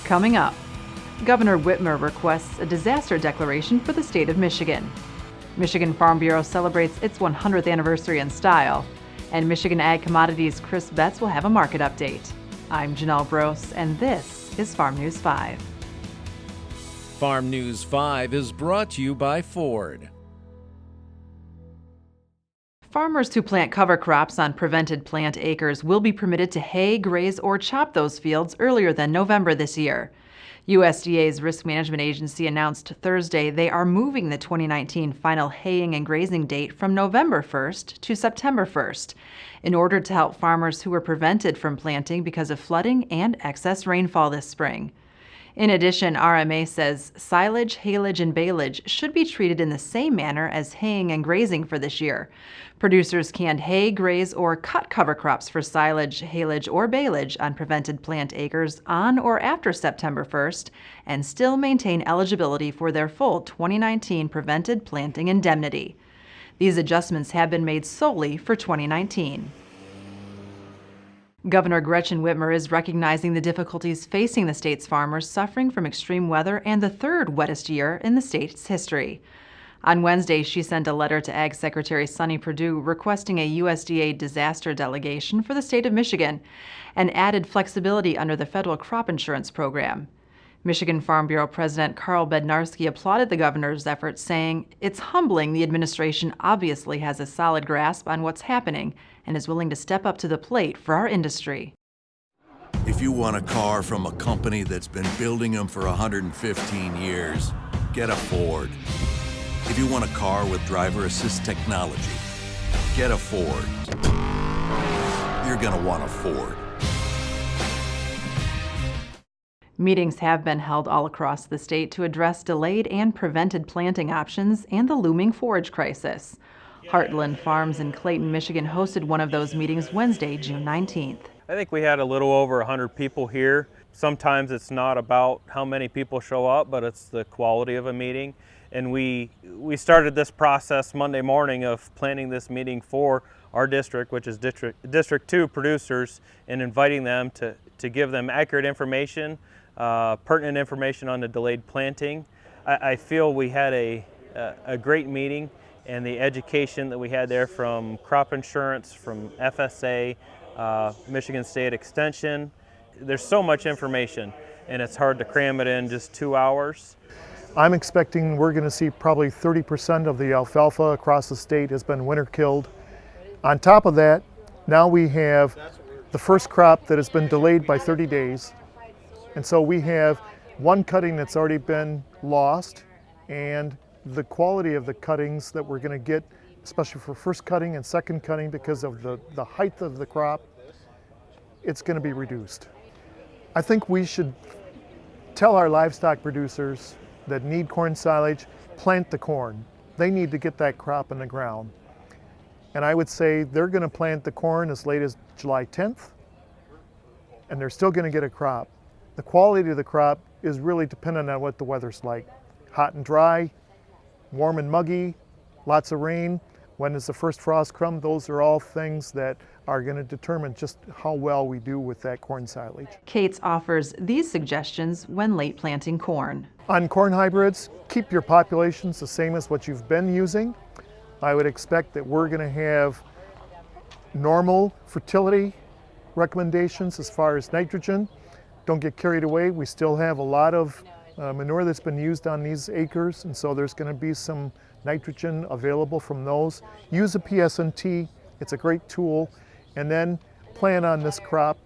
Coming up, Governor Whitmer requests a disaster declaration for the state of Michigan. Michigan Farm Bureau celebrates its 100th anniversary in style, and Michigan Ag Commodities' Chris Betts will have a market update. I'm Janelle Gross, and this is Farm News 5. Farm News 5 is brought to you by Ford. Farmers who plant cover crops on prevented plant acres will be permitted to hay, graze, or chop those fields earlier than November this year. USDA's Risk Management Agency announced Thursday they are moving the 2019 final haying and grazing date from November 1st to September 1st in order to help farmers who were prevented from planting because of flooding and excess rainfall this spring. In addition, RMA says silage, haylage, and baleage should be treated in the same manner as haying and grazing for this year. Producers can hay, graze, or cut cover crops for silage, haylage, or baleage on prevented plant acres on or after September 1st and still maintain eligibility for their full 2019 prevented planting indemnity. These adjustments have been made solely for 2019. Governor Gretchen Whitmer is recognizing the difficulties facing the state's farmers suffering from extreme weather and the third wettest year in the state's history. On Wednesday, she sent a letter to Ag Secretary Sonny Perdue requesting a USDA disaster delegation for the state of Michigan and added flexibility under the federal crop insurance program. Michigan Farm Bureau President Carl Bednarski applauded the governor's efforts, saying, "It's humbling the administration obviously has a solid grasp on what's happening and is willing to step up to the plate for our industry." If you want a car from a company that's been building them for 115 years, get a Ford. If you want a car with driver assist technology, get a Ford. You're gonna want a Ford. Meetings have been held all across the state to address delayed and prevented planting options and the looming forage crisis. Heartland Farms in Clayton, Michigan hosted one of those meetings Wednesday, June 19th. I think we had a little over 100 people here. Sometimes it's not about how many people show up, but it's the quality of a meeting. And we started this process Monday morning of planning this meeting for our district, which is District 2 producers, and inviting them to give them accurate information, pertinent information on the delayed planting. I feel we had a great meeting, and the education that we had there from crop insurance, from FSA, Michigan State Extension. There's so much information, and it's hard to cram it in just 2 hours. I'm expecting we're going to see probably 30% of the alfalfa across the state has been winter killed. On top of that, now we have the first crop that has been delayed by 30 days. And so we have one cutting that's already been lost, and the quality of the cuttings that we're going to get, especially for first cutting and second cutting because of the height of the crop, it's going to be reduced. I think we should tell our livestock producers that need corn silage, plant the corn. They need to get that crop in the ground. And I would say they're going to plant the corn as late as July 10th, and they're still going to get a crop. The quality of the crop is really dependent on what the weather's like. Hot and dry, warm and muggy, lots of rain. When is the first frost come? Those are all things that are going to determine just how well we do with that corn silage. Cates offers these suggestions when late planting corn. On corn hybrids, keep your populations the same as what you've been using. I would expect that we're going to have normal fertility recommendations as far as nitrogen. Don't get carried away. We still have a lot of manure that's been used on these acres, and so there's going to be some nitrogen available from those. Use a PSNT. It's a great tool. And then plan on this crop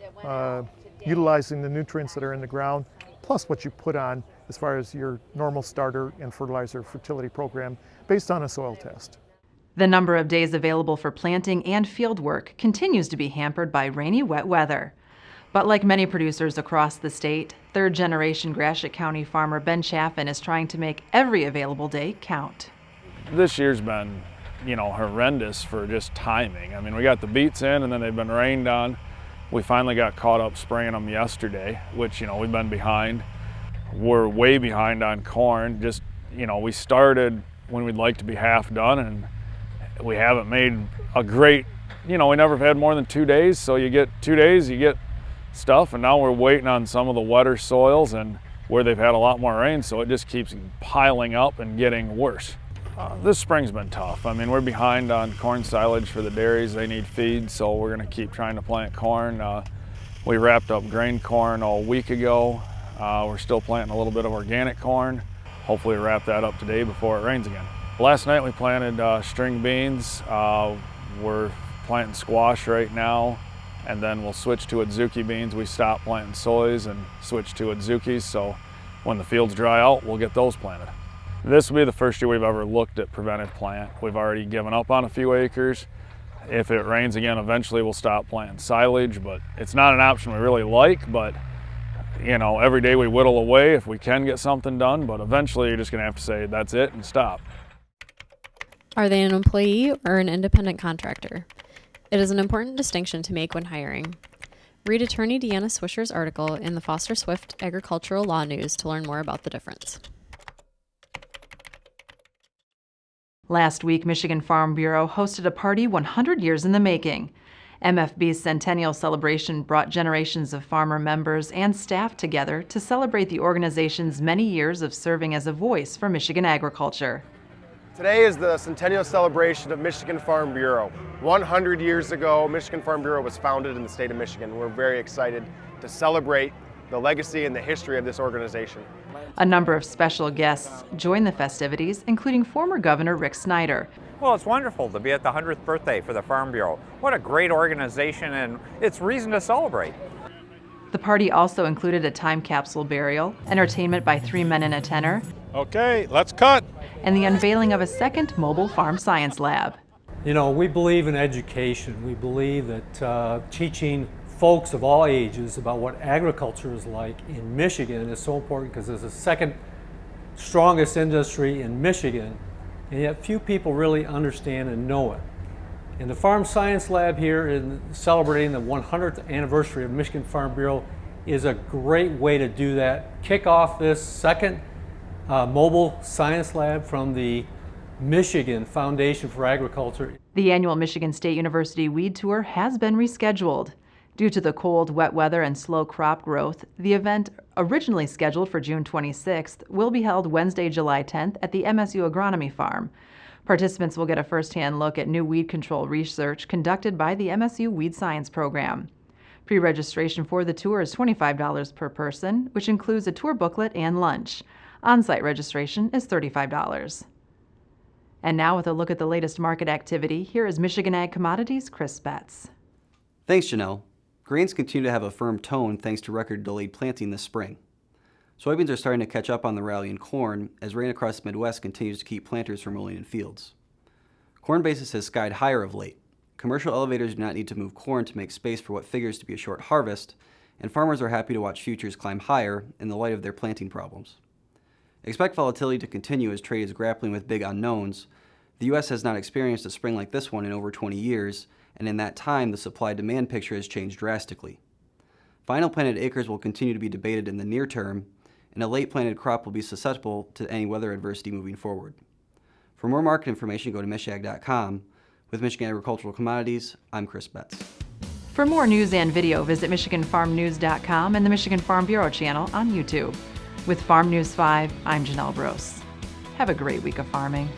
utilizing the nutrients that are in the ground, plus what you put on as far as your normal starter and fertilizer fertility program based on a soil test. The number of days available for planting and field work continues to be hampered by rainy, wet weather. But like many producers across the state, third-generation Gratiot County farmer Ben Chaffin is trying to make every available day count. This year's been, horrendous for just timing. I mean, we got the beets in and then they've been rained on. We finally got caught up spraying them yesterday, which, we've been behind. We're way behind on corn. Just, we started when we'd like to be half done, and we haven't made a great, we never have had more than 2 days. So you get 2 days, you get stuff, and now we're waiting on some of the wetter soils and where they've had a lot more rain, so it just keeps piling up and getting worse. This spring's been tough. I mean, we're behind on corn silage for the dairies. They need feed, so we're gonna keep trying to plant corn. We wrapped up grain corn a week ago. We're still planting a little bit of organic corn. Hopefully wrap that up today before it rains again. Last night we planted string beans. We're planting squash right now, and then we'll switch to adzuki beans. We stopped planting soys and switch to adzukis, so when the fields dry out, we'll get those planted. This will be the first year we've ever looked at preventive plant. We've already given up on a few acres. If it rains again, eventually we'll stop planting silage, but it's not an option we really like, but you know, every day we whittle away if we can get something done, but eventually you're just gonna have to say that's it and stop. Are they an employee or an independent contractor? It is an important distinction to make when hiring. Read attorney Deanna Swisher's article in the Foster Swift Agricultural Law News to learn more about the difference. Last week, Michigan Farm Bureau hosted a party 100 years in the making. MFB's centennial celebration brought generations of farmer members and staff together to celebrate the organization's many years of serving as a voice for Michigan agriculture. Today is the centennial celebration of Michigan Farm Bureau. 100 years ago, Michigan Farm Bureau was founded in the state of Michigan. We're very excited to celebrate the legacy and the history of this organization. A number of special guests joined the festivities, including former Governor Rick Snyder. Well, it's wonderful to be at the 100th birthday for the Farm Bureau. What a great organization, and it's reason to celebrate. The party also included a time capsule burial, entertainment by 3 men and a tenor, Okay, let's cut. and the unveiling of a second mobile farm science lab. You know, we believe in education. We believe that teaching folks of all ages about what agriculture is like in Michigan is so important because it's the second strongest industry in Michigan, and yet few people really understand and know it. And the Farm Science Lab here in celebrating the 100th anniversary of Michigan Farm Bureau is a great way to do that. Kick off this second mobile science lab from the Michigan Foundation for Agriculture. The annual Michigan State University Weed Tour has been rescheduled. Due to the cold, wet weather and slow crop growth, the event, originally scheduled for June 26th, will be held Wednesday, July 10th at the MSU Agronomy Farm. Participants will get a first-hand look at new weed control research conducted by the MSU Weed Science Program. Pre-registration for the tour is $25 per person, which includes a tour booklet and lunch. On-site registration is $35. And now with a look at the latest market activity, here is Michigan Ag Commodities' Chris Betts. Thanks, Janelle. Grains continue to have a firm tone thanks to record delayed planting this spring. Soybeans are starting to catch up on the rally in corn as rain across the Midwest continues to keep planters from rolling in fields. Corn basis has skied higher of late. Commercial elevators do not need to move corn to make space for what figures to be a short harvest, and farmers are happy to watch futures climb higher in the light of their planting problems. Expect volatility to continue as trade is grappling with big unknowns. The U.S. has not experienced a spring like this one in over 20 years, and in that time, the supply-demand picture has changed drastically. Final planted acres will continue to be debated in the near term, and a late planted crop will be susceptible to any weather adversity moving forward. For more market information, go to michag.com. With Michigan Agricultural Commodities, I'm Chris Betts. For more news and video, visit MichiganFarmNews.com and the Michigan Farm Bureau channel on YouTube. With Farm News 5, I'm Janelle Brose. Have a great week of farming.